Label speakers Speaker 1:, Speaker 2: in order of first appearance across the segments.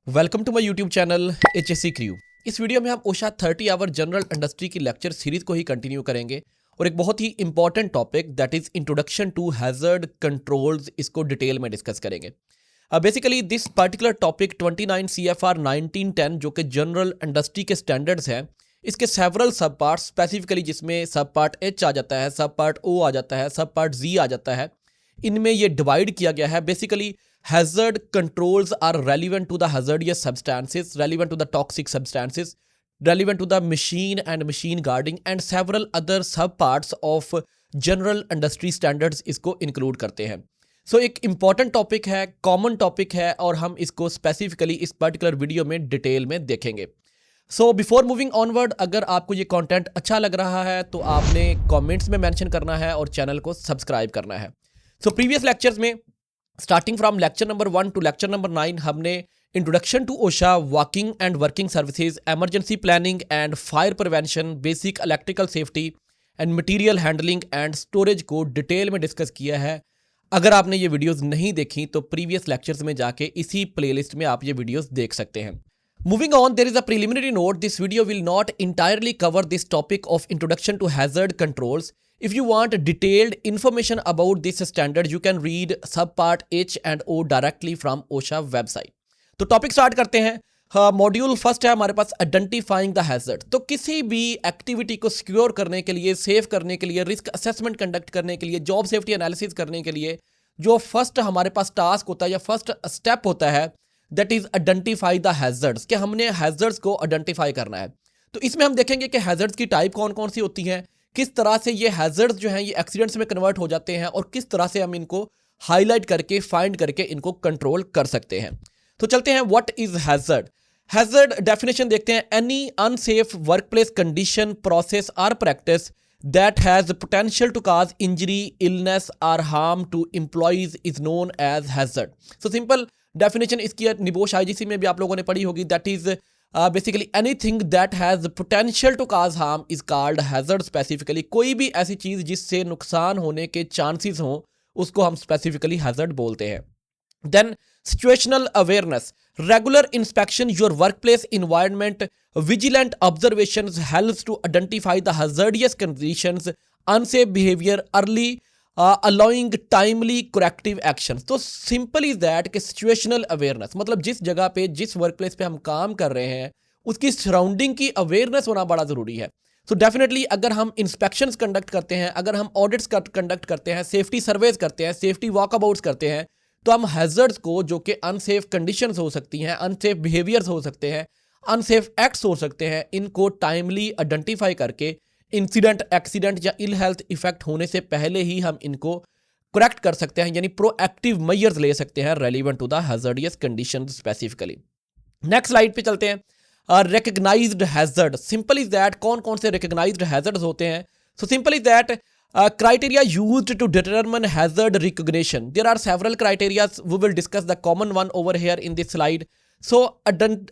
Speaker 1: Welcome to my YouTube channel HSC crew. इस video में हम ओशा 30 आवर जनरल इंडस्ट्री की लेक्चर सीरीज को ही कंटिन्यू करेंगे और एक बहुत ही important topic that is introduction to hazard controls इसको डिटेल में डिस्कस करेंगे। Basically this particular topic 29 CFR 1910 जो कि जनरल इंडस्ट्री के स्टैंडर्ड्स हैं, इसके सेवरल सब पार्ट स्पेसिफिकली जिसमें सब पार्ट H आ जाता है, सब पार्ट O आ जाता है, सब पार्ट Z आ जाता है, इनमें ये डिवाइड किया गया है। Basically hazard controls are relevant to the hazardous substances, relevant to the toxic substances, relevant to the machine and machine guarding and several other sub parts of general industry standards इसको include करते हैं। So एक important topic है, common topic है और हम इसको specifically इस particular वीडियो में डिटेल में देखेंगे। So before moving onward, अगर आपको ये कंटेंट अच्छा लग रहा है तो आपने कमेंट्स में मेंशन करना है और चैनल को सब्सक्राइब करना है। So प्रीवियस लेक्चर्स में starting from lecture number 1 to lecture number 9 हमने introduction to OSHA, working and working services, emergency planning and fire prevention, basic electrical safety and material handling and storage को detail में discuss किया है। अगर आपने ये videos नहीं देखी तो प्रीवियस लेक्चर्स में जाके इसी प्लेलिस्ट में आप ये वीडियोस देख सकते हैं। Moving on, there is a preliminary note. This video will not entirely cover this topic of introduction to hazard controls. If you want detailed information about this standard, you can read subpart H and O directly from OSHA website. तो topic start करते हैं। हाँ, module first है हमारे पास identifying the hazard. तो किसी भी activity को सिक्योर करने के लिए, सेफ करने के लिए, रिस्क असेसमेंट कंडक्ट करने के लिए, जॉब सेफ्टी एनालिसिस करने के लिए जो फर्स्ट हमारे पास टास्क होता है या फर्स्ट स्टेप होता है that is identify the hazards, कि हमने हैजर्ड्स को आइडेंटिफाई करना है। तो इसमें हम देखेंगे कि हैजर्ड्स की टाइप कौन कौन सी होती हैं, किस तरह से ये हैजर्ड्स जो हैं ये एक्सीडेंट्स में कन्वर्ट हो जाते हैं और किस तरह से हम इनको हाईलाइट करके फाइंड करके इनको कंट्रोल कर सकते हैं। तो चलते हैं, what is hazard. Hazard definition देखते हैं, any unsafe workplace condition, process और practice that has potential to cause injury, illness or harm to employees is known as hazard. So simple definition इसकी निबोश IGC में भी आप लोगों ने पढ़ी होगी, that is basically anything that has potential to cause harm is called hazard specifically. कोई भी ऐसी चीज जिससे नुकसान होने के चांसेस हों उसको हम specifically hazard बोलते हैं। Then situational awareness, regular inspection your workplace environment, vigilant observations helps to identify the hazardous conditions, unsafe behavior early, allowing timely corrective actions. तो सिंपल इज दैट कि सिचुएशनल अवेयरनेस मतलब जिस जगह पे, जिस वर्क प्लेस पे हम काम कर रहे हैं उसकी सराउंडिंग की अवेयरनेस होना बड़ा ज़रूरी है। तो डेफिनेटली अगर हम इंस्पेक्शंस कंडक्ट करते हैं, अगर हम ऑडिट्स कंडक्ट करते हैं, सेफ्टी सर्वेज करते हैं, सेफ्टी वॉकअबाउट्स करते हैं, तो हम हैजर्ड्स को जो कि अनसेफ कंडीशंस हो सकती हैं, अनसेफ बिहेवियर्स हो सकते हैं, अनसेफ एक्ट्स हो सकते हैं, इनको टाइमली आइडेंटिफाई करके इंसिडेंट, एक्सीडेंट या इल हेल्थ इफेक्ट होने से पहले ही हम इनको करेक्ट कर सकते हैं, यानी प्रोएक्टिव मेजर्स ले सकते हैं relevant to the hazardous conditions specifically. Next slide पे चलते हैं। Recognised hazard, simple is that कौन कौन से रिकग्नाइज्ड हैजर्ड्स होते हैं। So simple is that criteria used to determine hazard recognition. There are several criteria. We will discuss the common one over here in this slide. So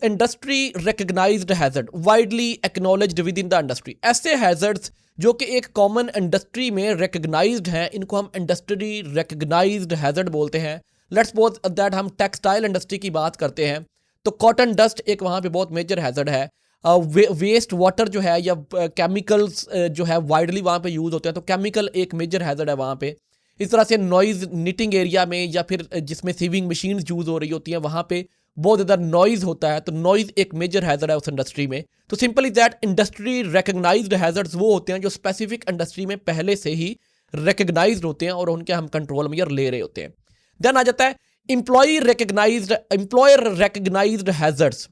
Speaker 1: industry recognized hazard, widely acknowledged within the industry. ऐसे hazards जो कि एक common industry में recognized हैं, इनको हम industry recognized hazard बोलते हैं। Let's suppose that हम textile industry की बात करते हैं तो cotton dust एक वहाँ पे बहुत मेजर hazard है। वेस्ट वाटर जो है या केमिकल्स जो है वाइडली वहाँ पे यूज़ होते हैं, तो केमिकल एक मेजर हैजर्ड है वहाँ पे। इस तरह से नॉइज़ निटिंग एरिया में या फिर जिसमें सीविंग मशीन्स यूज़ हो रही होती हैं वहाँ पे बहुत ज़्यादा नॉइज़ होता है, तो नॉइज़ एक मेजर हैजर्ड है उस इंडस्ट्री में। तो simple is that industry recognised hazards वो होते हैं जो स्पेसिफिक इंडस्ट्री में पहले से ही रिकग्नाइज्ड होते हैं और उनके हम कंट्रोल मेजर ले रहे होते हैं। देन आ जाता है employer recognised hazards,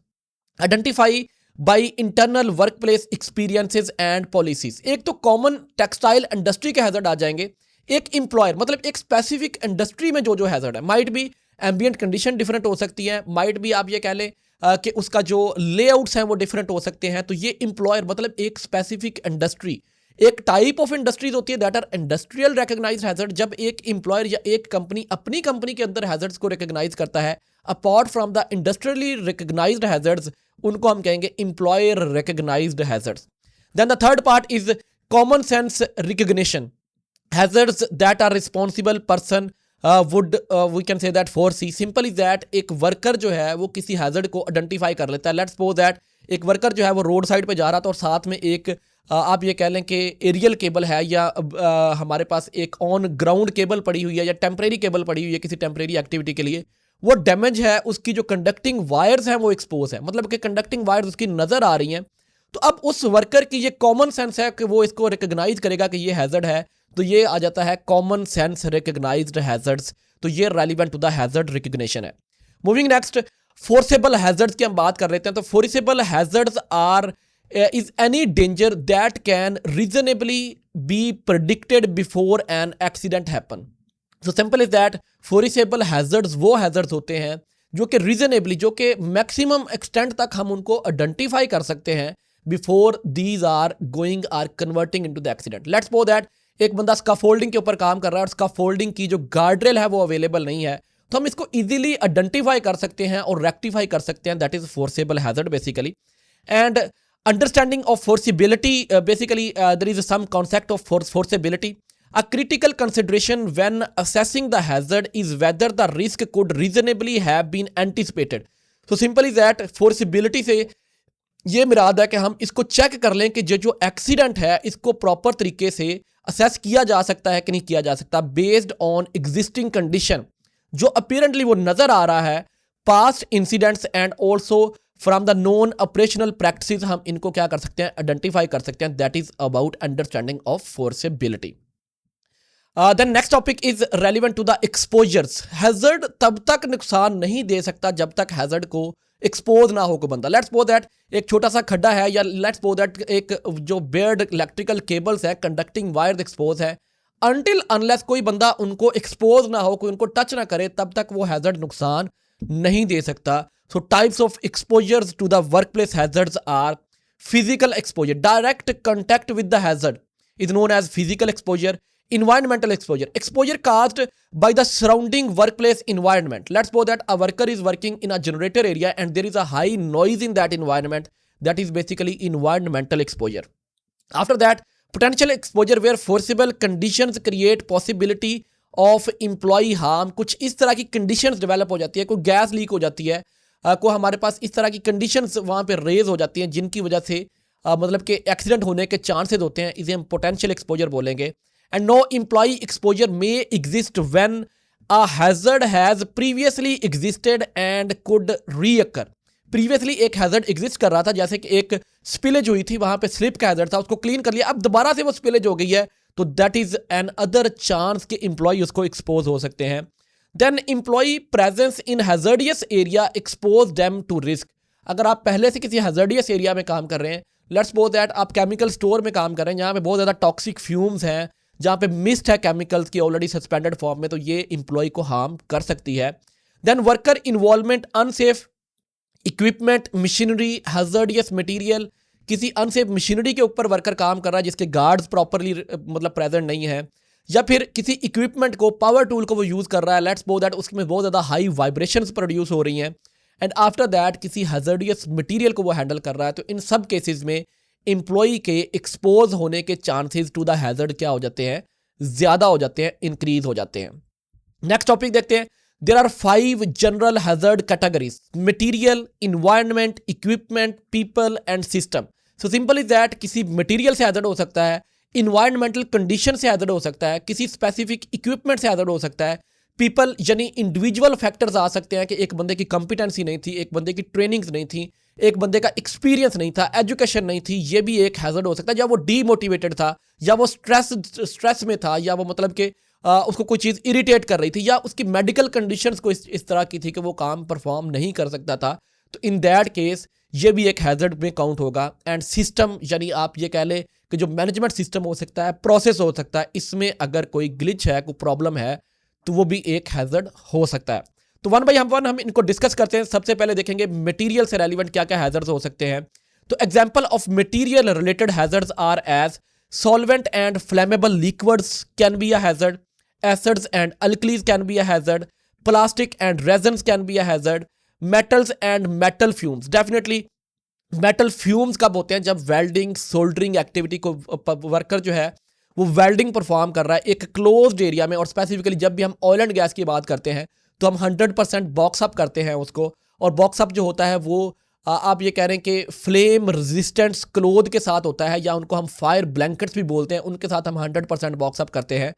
Speaker 1: identify by internal workplace experiences and policies. एक तो कॉमन टेक्सटाइल इंडस्ट्री के हैजर्ड आ जाएंगे, एक एम्प्लॉयर मतलब एक स्पेसिफिक इंडस्ट्री में जो जो हैजर्ड है, माइट भी एम्बियंट कंडीशन डिफरेंट हो सकती है, माइट भी आप ये कह लें कि उसका जो लेआउट्स हैं वो डिफरेंट हो सकते हैं। तो ये एम्प्लॉयर मतलब एक स्पेसिफिक इंडस्ट्री, एक टाइप ऑफ इंडस्ट्रीज होती है that are industrial recognised hazard. जब एक एम्प्लॉयर या एक कंपनी अपनी कंपनी के अंदर हैजर्ड्स को रिकग्नाइज करता है apart from the industrially recognised hazards, उनको हम कहेंगे employer recognised hazards. Then the third part is common sense recognition, hazards that are responsible person would we can say that foresee? Simple is that एक worker जो है वो किसी hazard को identify कर लेता है। लेट्स सपोज दैट एक वर्कर जो है वो रोड साइड पे जा रहा था और साथ में एक आप ये कह लें कि एरियल केबल है या हमारे पास एक ऑन ग्राउंड केबल पड़ी हुई है या टेम्परेरी केबल पड़ी हुई है किसी टेम्परेरी एक्टिविटी के लिए, वो डैमेज है, उसकी जो कंडक्टिंग वायर्स हैं वो एक्सपोज है, मतलब कि कंडक्टिंग वायर्स उसकी नजर आ रही हैं। तो अब उस वर्कर की ये कॉमन सेंस है कि वो इसको रिकग्नाइज करेगा कि ये हैजर्ड है, तो ये आ जाता है कॉमन सेंस रिकग्नाइज्ड हैजर्ड्स। तो ये relevant to the hazard recognition है। मूविंग नेक्स्ट, फोर्सेबल हैजर्ड्स की हम बात कर लेते हैं। तो foreseeable hazards are is any danger that can reasonably be predicted before an accident happen. तो simple is that foreseeable hazards वो हैजर्ड्स होते हैं जो कि रीजनेबली, जो कि मैक्सिमम एक्सटेंट तक हम उनको आइडेंटिफाई कर सकते हैं before these are going or converting into the accident. Let's suppose that एक बंदा स्काफोल्डिंग के ऊपर काम कर रहा है और स्काफोल्डिंग की जो गार्डरेल है वो अवेलेबल नहीं है, तो हम इसको इजीली आइडेंटिफाई कर सकते हैं और रेक्टिफाई कर सकते हैं। That is foreseeable hazard basically. And understanding of foreseeability, basically there is some concept of foreseeability. A critical consideration when assessing the hazard is whether the risk could reasonably have been anticipated. So simple is that forcibility से ये मुराद है कि हम इसको check कर लें कि जो एक्सीडेंट है इसको प्रॉपर तरीके से असेस किया जा सकता है कि नहीं किया जा सकता, बेस्ड ऑन एग्जिस्टिंग कंडीशन जो अपीरेंटली वो नजर आ रहा है, past incidents and also from the non operational practices. हम इनको क्या कर सकते हैं, आइडेंटिफाई कर सकते हैं। That is about understanding of foreseeability. Then next topic is relevant to the exposures. Hazard तब तक नुकसान नहीं दे सकता जब तक हैजर्ड को एक्सपोज ना हो कोई बंदा। लेट्स सपोज दैट एक छोटा सा खड्डा है, या लेट्स सपोज दैट एक जो बेयर्ड इलेक्ट्रिकल केबल्स है, कंडक्टिंग वायर एक्सपोज है, अनटिल अनलेस कोई बंदा उनको एक्सपोज ना हो, कोई उनको टच ना करे, तब तक वो हैजर्ड नुकसान नहीं दे सकता। So types of exposures to the workplace hazards are physical exposure, direct contact with the hazard is known as physical exposure. Environmental exposure, exposure caused by the surrounding workplace environment. Let's suppose that a worker is working in a generator area and there is a high noise in that environment. That is basically environmental exposure. After that, potential exposure where forcible conditions create possibility of employee harm. कुछ इस तरह की conditions develop हो जाती है, कोई gas leak हो जाती है, को हमारे पास इस तरह की conditions वहाँ पे रेज हो जाती हैं जिनकी वजह से मतलब कि एक्सीडेंट होने के चांसेस होते हैं। इसे हम पोटेंशियल एक्सपोजर बोलेंगे। And no employee exposure may exist when a hazard has previously existed and could reoccur. Previously एक hazard exist कर रहा था, जैसे कि एक spillage हुई थी, वहां पे slip का hazard था, उसको clean कर लिया, अब दोबारा से वो spillage हो गई है, तो that is an other chance कि employee उसको expose हो सकते हैं। Then employee presence in hazardous area expose them to risk. अगर आप पहले से किसी hazardous area में काम कर रहे हैं, let's suppose that आप chemical store में काम कर रहे हैं जहाँ पे बहुत ज़्यादा toxic fumes हैं, जहां पे मिस्ट है केमिकल्स की ऑलरेडी सस्पेंडेड फॉर्म में, तो ये इंप्लॉय को हार्म कर सकती है। Then worker involvement, unsafe equipment, machinery, hazardous material, किसी अनसेफ मशीनरी के ऊपर वर्कर काम कर रहा है जिसके गार्ड्स प्रॉपरली मतलब प्रेजेंट नहीं है, या फिर किसी इक्विपमेंट को, पावर टूल को वो यूज कर रहा है, लेट्स सपोज दैट उसमें बहुत ज्यादा हाई वाइब्रेशंस प्रोड्यूस हो रही हैं, एंड आफ्टर दैट किसी हैजर्डियस मटेरियल को वो हैंडल कर रहा है, तो इन सब केसेस में एम्प्लॉई के एक्सपोज होने के चांसेस टू द हैजर्ड क्या हो जाते हैं, ज्यादा हो जाते हैं, इंक्रीज हो जाते हैं। नेक्स्ट टॉपिक देखते हैं। There are 5 general hazard categories: material, environment, equipment, people and system. So simple is that किसी मटेरियल से हैजर्ड हो सकता है, इन्वायरमेंटल कंडीशन से हैजर्ड हो सकता है, किसी स्पेसिफिक इक्विपमेंट से हैजर्ड हो सकता है, पीपल यानी इंडिविजुअल फैक्टर्स आ सकते हैं कि एक बंदे की कंपिटेंसी नहीं थी, एक बंदे की ट्रेनिंग्स नहीं थी, एक बंदे का एक्सपीरियंस नहीं था, एजुकेशन नहीं थी, ये भी एक हैजर्ड हो सकता है। या वो डीमोटिवेटेड था, या वो स्ट्रेस में था, या वो मतलब कि उसको कोई चीज़ इरिटेट कर रही थी, या उसकी मेडिकल कंडीशंस को इस तरह की थी कि वो काम परफॉर्म नहीं कर सकता था, तो इन दैट केस ये भी एक हैजर्ड में काउंट होगा। एंड सिस्टम यानी आप ये कह लें कि जो मैनेजमेंट सिस्टम हो सकता है, प्रोसेस हो सकता है, इसमें अगर कोई ग्लिच है, कोई प्रॉब्लम है, तो वो भी एक हैजर्ड हो सकता है। तो वन बाय वन हम इनको डिस्कस करते हैं। सबसे पहले देखेंगे मटेरियल से रेलिवेंट क्या क्या हैजर्ड्स हो सकते हैं। तो example of material related hazards are as solvent and flammable liquids can be a hazard, acids and alkalis can be a hazard, plastic and resins can be a hazard, metals and metal fumes. Definitely metal fumes कब होते हैं, जब welding soldering activity को worker जो है वो welding perform कर रहा है एक क्लोज्ड एरिया में। और स्पेसिफिकली जब भी हम ऑयल एंड गैस की बात करते हैं तो हम 100% बॉक्स अप करते हैं उसको। और बॉक्स अप जो होता है वो आप ये कह रहे हैं कि फ्लेम रेजिस्टेंस क्लोथ के साथ होता है, या उनको हम फायर ब्लैंकेट्स भी बोलते हैं, उनके साथ हम 100% बॉक्स अप करते हैं।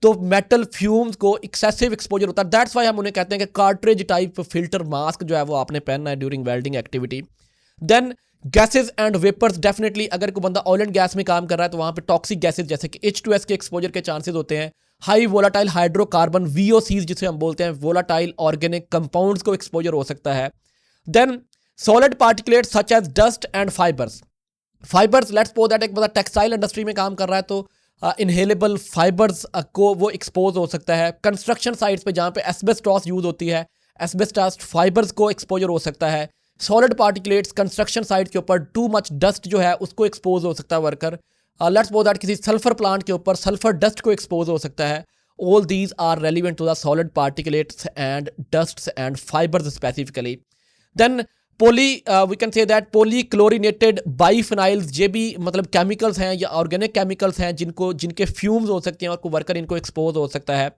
Speaker 1: तो मेटल फ्यूम्स को एक्सेसिव एक्सपोजर होता है। दैट्स वाई हम उन्हें कहते हैं कि कार्ट्रिज टाइप फिल्टर मास्क जो है वो आपने पहनना है during welding activity. Then gases and vapours, definitely अगर कोई बंदा ऑयल एंड गैस में काम कर रहा है तो वहाँ पे टॉक्सिक गैसेज जैसे कि H2S के एक्सपोजर के चांसेस होते हैं। हाई वोलाटाइल हाइड्रोकार्बन VOCs जिसे हम बोलते हैं, वोलाटाइल ऑर्गेनिक कंपाउंड्स को एक्सपोजर हो सकता है। Then solid particulate such as dust and fibres. Let's suppose that एक बंदा टेक्सटाइल इंडस्ट्री में काम कर रहा है तो इनहेलेबल फाइबर्स को वो एक्सपोज हो सकता है। कंस्ट्रक्शन साइट्स पे जहाँ पे एस्बेस्टॉस यूज होती है, एस्बेस्टॉस फाइबर्स को एक्सपोजर हो सकता है। सॉलिड पार्टिकुलेट्स कंस्ट्रक्शन साइट के ऊपर टू मच डस्ट जो है उसको एक्सपोज हो सकता है वर्कर। लेट्स सपोज दैट किसी सल्फर प्लांट के ऊपर सल्फर डस्ट को एक्सपोज हो सकता है। All these are relevant to the solid particulates and dusts and fibres specifically. Then we can say that polychlorinated biphenyls, ये भी मतलब केमिकल्स हैं या ऑर्गेनिक केमिकल्स हैं जिनके फ्यूम्स हो सकते हैं और को वर्कर इनको एक्सपोज हो सकता है।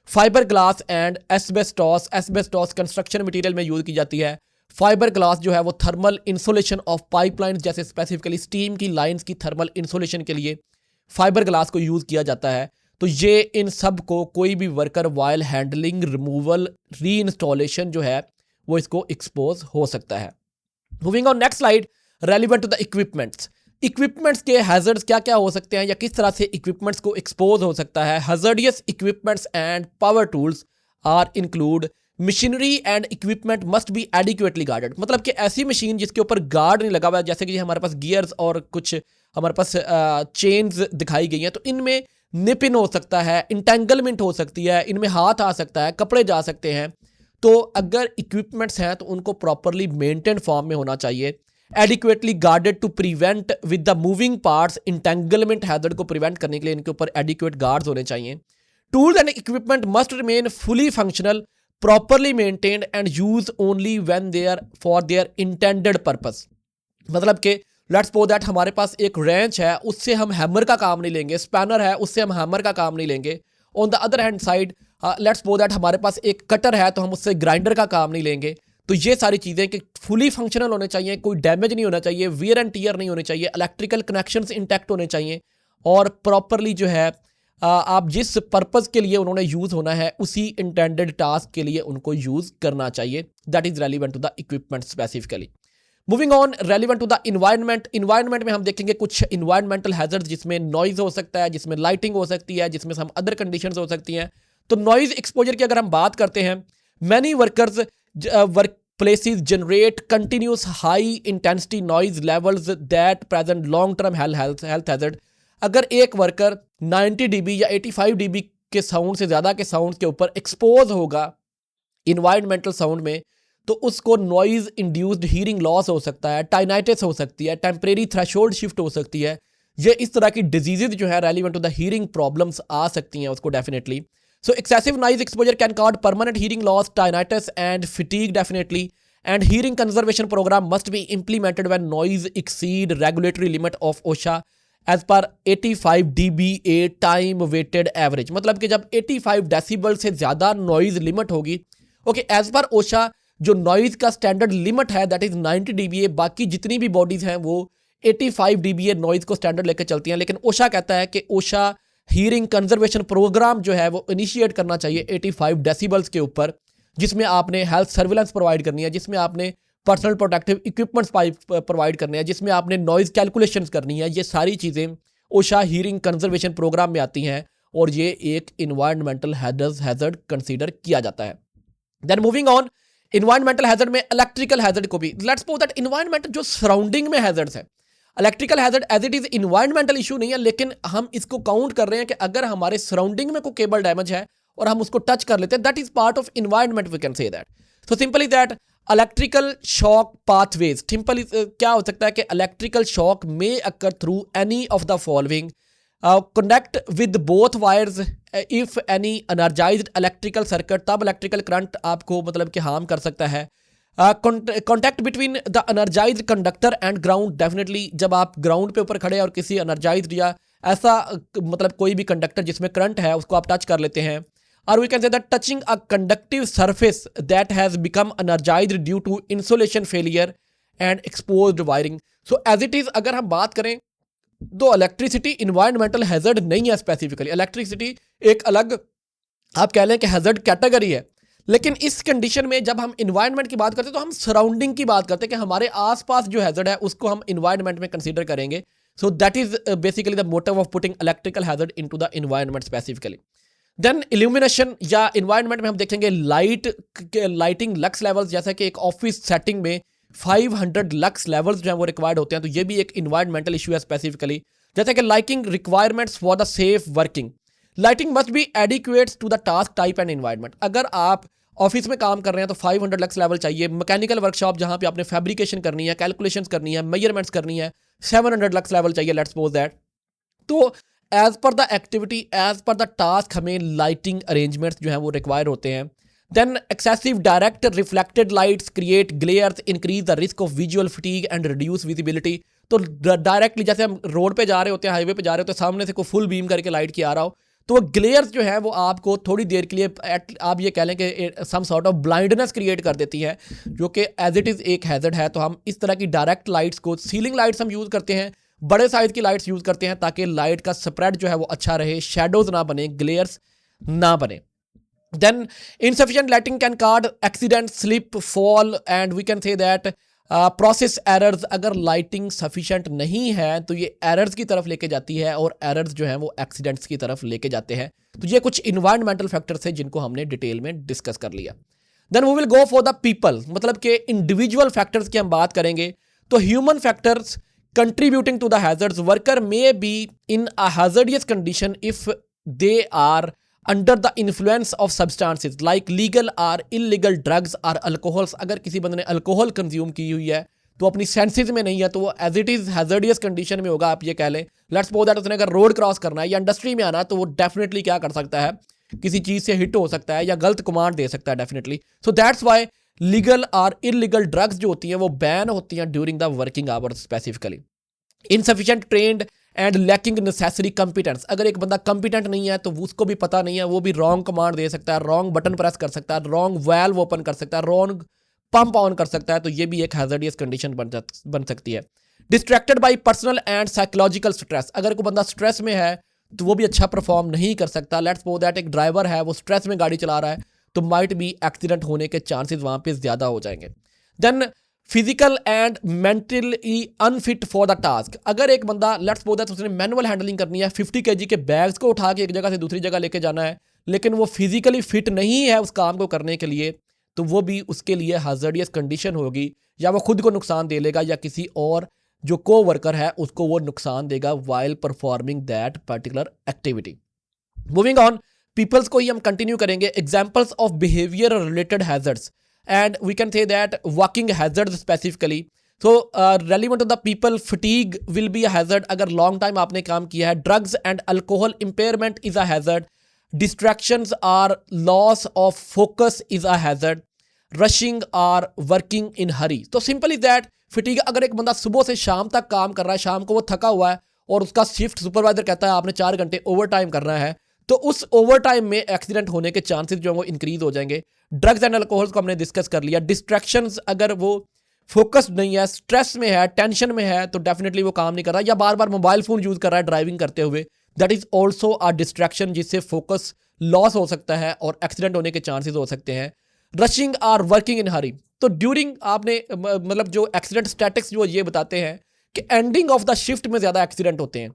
Speaker 1: Fibre glass and asbestos construction material में यूज की जाती है। फाइबर ग्लास जो है वो थर्मल इंसुलेशन ऑफ पाइपलाइन, जैसे स्पेसिफिकली स्टीम की लाइंस की थर्मल इंसुलेशन के लिए फाइबर ग्लास को यूज किया जाता है। तो ये इन सब को कोई भी worker while handling, removal, reinstallation जो है वो इसको एक्सपोज हो सकता है। Moving on next slide, relevant to the equipments के हैजर्ड्स क्या क्या हो सकते हैं या किस तरह से इक्विपमेंट्स को एक्सपोज हो सकता है। Hazardous equipments and power tools are include machinery and equipment must be adequately guarded. मतलब कि ऐसी मशीन जिसके ऊपर गार्ड नहीं लगा हुआ है, जैसे कि हमारे पास गियर्स और कुछ हमारे पास चेन्स दिखाई गई हैं, तो इनमें निप इन हो सकता है, इंटेंगलमेंट हो सकती है, इनमें हाथ आ सकता है, कपड़े जा सकते हैं। तो अगर इक्विपमेंट्स हैं तो उनको प्रॉपरली मेंटेन फॉर्म में होना चाहिए। Adequately guarded to prevent with the moving parts, entanglement hazard को प्रिवेंट करने के लिए इनके ऊपर एडिक्वेट गार्ड्स होने चाहिए। Tools and equipment must remain fully functional, properly maintained and use only when they are for their intended purpose. मतलब कि लेट्स सपोज दैट हमारे पास एक रेंच है, उससे हम हैमर का काम नहीं लेंगे। स्पैनर है, उससे हम हैमर का काम नहीं लेंगे। On the other hand side let's suppose that हमारे पास एक कटर है, तो हम उससे ग्राइंडर का काम नहीं लेंगे। तो ये सारी चीज़ें कि फुली फंक्शनल होने चाहिए, कोई डैमेज नहीं होना चाहिए, वियर एंड टीयर नहीं होने चाहिए, इलेक्ट्रिकल कनेक्शंस इंटैक्ट होने चाहिए, और प्रॉपरली जो है आप जिस पर्पज़ के लिए उन्होंने यूज़ होना है उसी इंटेंडेड टास्क के लिए उनको यूज़ करना चाहिए। That is relevant to the equipment specifically. Moving on, relevant to the environment में हम देखेंगे कुछ इन्वायरमेंटल हैजर्ड्स जिसमें नॉइज हो सकता है, जिसमें लाइटिंग हो सकती है, जिसमें हम अदर कंडीशंस हो सकती हैं। तो नॉइज एक्सपोजर की अगर हम बात करते हैं, many workers work places generate continuous high intensity noise levels that present long term health hazard. अगर एक वर्कर 90 dB या 85 dB के साउंड से ज़्यादा के साउंड के ऊपर एक्सपोज होगा इन्वायरमेंटल साउंड में, तो उसको नॉइज इंड्यूस्ड हीयरिंग लॉस हो सकता है, टाइनाइटिस हो सकती है, टेम्परेरी थ्रेशोल्ड शिफ्ट हो सकती है। ये इस तरह की डिजीजेज जो है relevant to the hearing problems आ सकती हैं उसको definitely. So excessive noise exposure can cause permanent hearing loss, tinnitus and fatigue definitely. And hearing conservation programme must be implemented when noise exceed regulatory limit of OSHA as per 85 dBA time weighted average. मतलब कि जब 85 decibel से ज़्यादा noise limit होगी, okay, as per ओशा जो noise का standard limit है that is 90 dBA। बाकी जितनी भी बॉडीज हैं वो 85 dBA नॉइज को स्टैंडर्ड लेकर चलती हैं, लेकिन ओशा कहता है कि ओशा हीयरिंग कंजर्वेशन प्रोग्राम जो है वो इनिशिएट करना चाहिए 85 डेसिबल्स के ऊपर, जिसमें आपने हेल्थ सर्विलेंस प्रोवाइड करनी है, जिसमें आपने पर्सनल प्रोटेक्टिव इक्विपमेंट्स प्रोवाइड करने हैं, जिसमें आपने नॉइज कैलकुलेशंस करनी है। ये सारी चीज़ें ओशा हीयरिंग कंजर्वेशन प्रोग्राम में आती हैं और ये एक इन्वायरमेंटल हैजर्ड कंसीडर किया जाता है। Then moving on, environmental hazard में इलेक्ट्रिकल हैजर्ड को भी, लेट्स सपोज दैट इन्वायरमेंट जो सराउंडिंग में हैजर्ड्स है, electrical hazard as it is environmental issue नहीं है, लेकिन हम इसको काउंट कर रहे हैं कि अगर हमारे सराउंडिंग में कोई केबल डैमेज है और हम उसको टच कर लेते हैं, that is part of environment, we can say that. So simply that electrical shock pathways, simply क्या हो सकता है कि electrical shock may occur through any of the following, connect with both wires if any energised electrical circuit, तब electrical current आपको मतलब कि harm कर सकता है। Contact between the energised conductor and ground, definitely जब आप ग्राउंड पे ऊपर खड़े और किसी एनर्जाइज्ड या ऐसा मतलब कोई भी कंडक्टर जिसमें करंट है उसको आप टच कर लेते हैं, और we can say that touching a conductive surface that has become energised due to insulation failure and exposed wiring. So as it is अगर हम बात करें तो इलेक्ट्रिसिटी इन्वायरमेंटल हैजर्ड नहीं है स्पेसिफिकली, इलेक्ट्रिसिटी एक अलग आप कह लें कि हैजर्ड कैटेगरी है। लेकिन इस कंडीशन में जब हम इन्वायरमेंट की बात करते हैं तो हम सराउंडिंग की बात करते हैं कि हमारे आसपास जो हैजर्ड है उसको हम इन्वायरमेंट में कंसीडर करेंगे। So that is basically the motive of putting electrical hazard into the environment specifically. Then illumination या इन्वायरमेंट में हम देखेंगे लाइटिंग लक्स लेवल्स, जैसा कि एक ऑफिस सेटिंग में 500 लक्स लेवल्स जो है वो रिक्वायर्ड होते हैं, तो ये भी एक इन्वायरमेंटल इशू है स्पेसिफिकली। जैसे कि lighting requirements for the safe working, lighting must be adequate to the task type and environment. अगर आप ऑफिस में काम कर रहे हैं तो 500 लक्स लेवल चाहिए। मैकेनिकल वर्कशॉप जहां पे आपने फैब्रिकेशन करनी है, कैलकुलेशंस करनी है, मेजरमेंट्स करनी है, 700 लक्स लेवल चाहिए, लेट्स सपोज दैट। तो as per the activity, as per the task हमें लाइटिंग अरेंजमेंट्स जो है वो रिक्वायर होते हैं। Then excessive direct reflected lights create glares, increase the risk of visual fatigue and reduce visibility. तो directly जैसे हम रोड पे जा रहे होते हैं, हाईवे पे जा रहे होते हैं, सामने से कोई फुल बीम करके लाइट की आ रहा हो, तो वो ग्लेयर्स जो है वो आपको थोड़ी देर के लिए आप ये कह लें कि some sort of blindness create कर देती है, जो कि एज इट इज़ एक हैजर्ड है। तो हम इस तरह की डायरेक्ट लाइट्स को, सीलिंग लाइट्स हम यूज़ करते हैं, बड़े साइज की लाइट्स यूज़ करते हैं ताकि लाइट का स्प्रेड जो है वो अच्छा रहे, शेडोज ना बने, ग्लेयर्स ना बने। Then insufficient lighting can cause accident, slip, fall and we can say that process errors. अगर लाइटिंग सफिशिएंट नहीं है तो ये एरर्स की तरफ लेके जाती है, और एरर्स जो हैं वो एक्सीडेंट्स की तरफ लेके जाते हैं। तो ये कुछ इन्वायरमेंटल फैक्टर्स हैं जिनको हमने डिटेल में डिस्कस कर लिया। Then we will go for the people, मतलब कि इंडिविजुअल फैक्टर्स की हम बात करेंगे तो human factors contributing to the hazards. Worker may be in a hazardous condition if they are under the influence of substances like legal or illegal drugs or alcohols. अगर किसी बंदे ने अल्कोहल कंज्यूम की हुई है तो अपनी सेंसेस में नहीं है, तो वो as it is hazardous condition में होगा, आप ये कह लें। लेट्स सपोज दैट उसने अगर रोड क्रॉस करना है या इंडस्ट्री में आना है तो वो डेफिनेटली क्या कर सकता है, किसी चीज़ से हिट हो सकता है या गलत कमांड दे सकता है definitely. So that's why legal और इलीगल ड्रग्स जो होती हैं वो बैन होती हैं during the working hours specifically. Insufficient trend and lacking necessary competence, अगर एक बंदा कंपिटेंट नहीं है तो उसको भी पता नहीं है, वो भी रॉन्ग कमांड दे सकता है, रॉन्ग बटन प्रेस कर सकता है, रॉन्ग वैल्व ओपन कर सकता है, रॉन्ग पंप ऑन कर सकता है, तो ये भी एक हैजर्डियस कंडीशन बन सकती है। Distracted by personal and psychological stress, अगर कोई बंदा स्ट्रेस में है तो वो भी अच्छा परफॉर्म नहीं कर सकता। लेट्स सपोज दैट एक ड्राइवर है वो स्ट्रेस में गाड़ी चला रहा है तो माइट भी एक्सीडेंट होने के चांसेस वहां पे ज्यादा हो जाएंगे। Then physical and mentally unfit for the task, अगर एक बंदा लेट्स सपोज दैट उसने मैनुअल हैंडलिंग करनी है, 50 kg के बैग्स को उठा के एक जगह से दूसरी जगह लेके जाना है, लेकिन वो फिजिकली फिट नहीं है उस काम को करने के लिए, तो वो भी उसके लिए हैजर्डियस कंडीशन होगी, या वो खुद को नुकसान दे लेगा या किसी और जो को वर्कर है उसको वो नुकसान देगा while performing that particular activity. Moving on, peoples को ही हम कंटिन्यू करेंगे। Examples of behaviour related hazards, and we can say that walking hazards specifically. So relevant to the people, fatigue will be a hazard अगर long time आपने काम किया है। drugs and alcohol impairment is a hazard. distractions or loss of focus is a hazard. rushing or working in hurry. तो simple is that fatigue, अगर एक बंदा सुबह से शाम तक काम कर रहा है, शाम को वो थका हुआ है और उसका शिफ्ट सुपरवाइजर कहता है आपने 4 घंटे ओवर टाइम करना है, तो उस ओवर टाइम में एक्सीडेंट होने के चांसेस जो है वो इंक्रीज हो जाएंगे। ड्रग्स एंड अल्कोहल्स को हमने डिस्कस कर लिया। डिस्ट्रैक्शंस, अगर वो फोकस्ड नहीं है, स्ट्रेस में है, टेंशन में है, तो डेफिनेटली वो काम नहीं कर रहा, या बार बार मोबाइल फोन यूज कर रहा है ड्राइविंग करते हुए, that is also a distraction, जिससे फोकस लॉस हो सकता है और एक्सीडेंट होने के चांसेस हो सकते हैं। रशिंग आर वर्किंग इन हरी, तो ड्यूरिंग आपने मतलब जो एक्सीडेंट स्टैटिक्स जो ये बताते हैं कि एंडिंग ऑफ द शिफ्ट में ज़्यादा एक्सीडेंट होते हैं,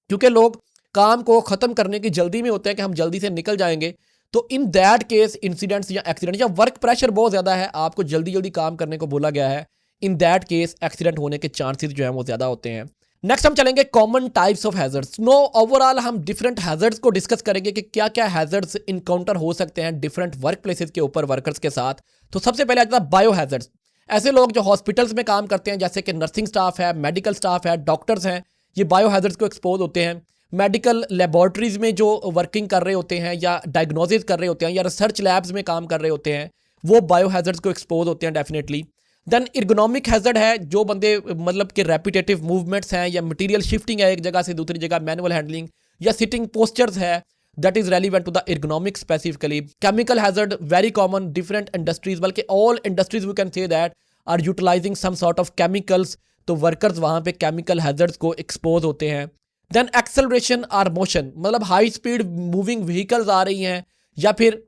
Speaker 1: क्योंकि लोग काम को ख़त्म करने की जल्दी में होते हैं कि हम जल्दी से निकल जाएंगे। तो इन दैट केस इंसिडेंट्स या एक्सीडेंट या वर्क प्रेशर बहुत ज़्यादा है, आपको जल्दी जल्दी काम करने को बोला गया है, इन दैट केस एक्सीडेंट होने के चांसेस जो हैं वो ज़्यादा होते हैं। नेक्स्ट हम चलेंगे common types of hazards. No overall हम डिफरेंट हैजर्ड्स को डिस्कस करेंगे कि क्या क्या हैजर्ड्स इनकाउंटर हो सकते हैं डिफरेंट वर्क प्लेसेस के ऊपर वर्कर्स के साथ। तो सबसे पहले आता है बायो हैजर्ड्स। ऐसे लोग जो हॉस्पिटल्स में काम करते हैं, जैसे कि नर्सिंग स्टाफ है, मेडिकल स्टाफ है, डॉक्टर्स हैं, ये बायो हैजर्ड्स को एक्सपोज होते हैं। मेडिकल लेबॉर्ट्रीज में जो वर्किंग कर रहे होते हैं या डायग्नोसिस कर रहे होते हैं या रिसर्च लैब्स में काम कर रहे होते हैं, वो बायो हैजर्ड्स को एक्सपोज होते हैं डेफिनेटली। देन इर्गोनॉमिक हैजर्ड है, जो बंदे मतलब कि रेपिटेटिव मूवमेंट्स हैं या मटेरियल शिफ्टिंग है एक जगह से दूसरी जगह, मैनुअल हैंडलिंग या सिटिंग पोस्चर्स है, that is relevant to the ergonomic specifically. Chemical hazard very common different industries, बल्कि all industries we can say that are utilising some sort of chemicals, तो वर्कर्स वहाँ पे केमिकल हैजर्ड्स को expose होते हैं. Then acceleration or motion, मतलब high speed moving vehicles आ रही हैं, या फिर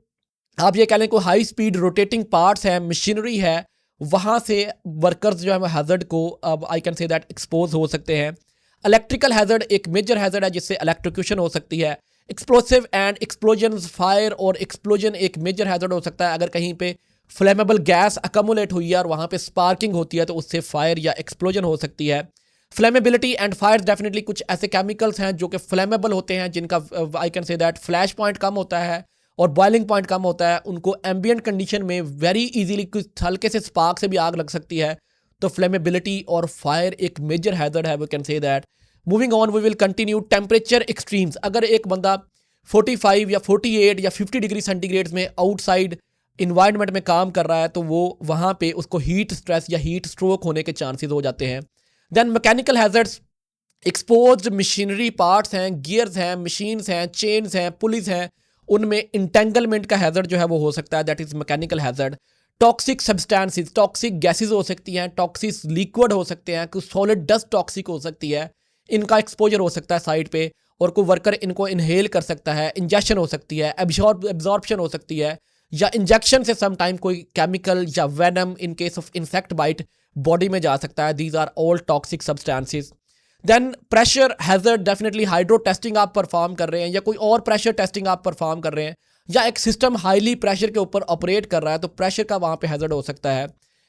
Speaker 1: आप ये कह लें कोई हाई स्पीड रोटेटिंग पार्ट्स है, मशीनरी है, वहाँ से वर्कर्स जो है हैजर्ड को अब आई कैन से दैट एक्सपोज हो सकते हैं. इलेक्ट्रिकल हैजर्ड एक मेजर हैजर्ड है जिससे इलेक्ट्रोक्यूशन हो सकती है. एक्सप्लोसिव एंड एक्सप्लोजन, फायर और एक्सप्लोजन एक मेजर हैजर्ड हो सकता है. अगर कहीं पे फ्लेमेबल गैस अकमुलेट हुई है और वहाँ पे स्पार्किंग होती है तो उससे फायर या एक्सप्लोजन हो सकती है. फ्लेमेबिलिटी एंड फायर, डेफिनेटली कुछ ऐसे केमिकल्स हैं जो कि फ्लेमेबल होते हैं, जिनका I can say that flash point कम होता है और बॉइलिंग पॉइंट कम होता है. उनको एम्बियंट कंडीशन में वेरी इजीली कुछ हल्के से स्पार्क से भी आग लग सकती है. तो फ्लेमेबिलिटी और फायर एक मेजर हैजर्ड है, we can say that. Moving on, we will continue. Temperature extremes, अगर एक बंदा 45 या 48 या 50 डिग्री सेंटीग्रेड में आउटसाइड इन्वायरमेंट में काम कर रहा है तो वो वहाँ पे उसको हीट स्ट्रेस या हीट स्ट्रोक होने के चांसेस हो जाते हैं. Then mechanical hazards, exposed machinery parts हैं, गियर्स हैं, मशीन्स हैं, चेन्स हैं, पुलिस हैं, उनमें इंटेंगलमेंट का हैजर्ड जो है वो हो सकता है, that is mechanical hazard. Toxic substances, toxic gases हो सकती हैं, टॉक्सिक लिक्विड हो सकते हैं, कुछ सॉलिड डस्ट टॉक्सिक हो सकती है, इनका एक्सपोजर हो सकता है साइड पे, और कोई वर्कर इनको इनहेल कर सकता है. इंजेक्शन हो सकती है, एब्जॉर्प्शन हो सकती है, या इंजेक्शन से सम टाइम कोई केमिकल या venom in case of insect bite body में जा सकता है. These are all toxic substances. Then pressure hazard, definitely hydro testing आप परफॉर्म कर रहे हैं या कोई और प्रेशर टेस्टिंग आप परफॉर्म कर रहे हैं, या एक सिस्टम हाईली प्रेशर के ऊपर ऑपरेट कर रहा है तो प्रेशर का वहाँ पे हैजर्ड हो सकता है.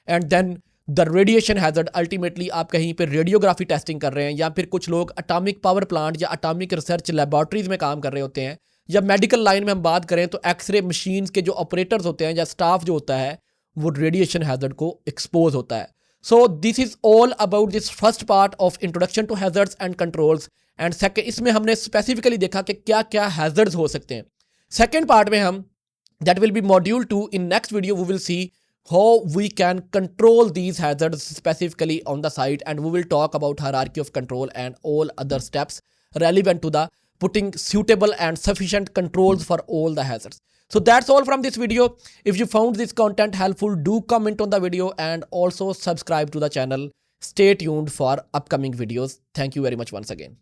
Speaker 1: And then the radiation hazard, ultimately आप कहीं पे रेडियोग्राफी टेस्टिंग कर रहे हैं, या फिर कुछ लोग एटॉमिक पावर प्लांट या एटॉमिक रिसर्च लेबॉर्ट्रीज में काम कर रहे होते हैं, या मेडिकल लाइन में हम बात करें तो एक्सरे मशीन्स के जो ऑपरेटर्स होते हैं या स्टाफ जो होता है वो रेडिएशन हैजर्ड को एक्सपोज होता है. So this is all about this first part of introduction to hazards and controls. And second, इसमें हमने specifically देखा कि क्या क्या hazards हो सकते हैं. Second part में हम, that will be module 2, in next video we will see how we can control these hazards specifically on the site, and we will talk about hierarchy of control and all other steps relevant to the putting suitable and sufficient controls for all the hazards. So that's all from this video. If you found this content helpful, do comment on the video and also subscribe to the channel. Stay tuned for upcoming videos. Thank you very much once again.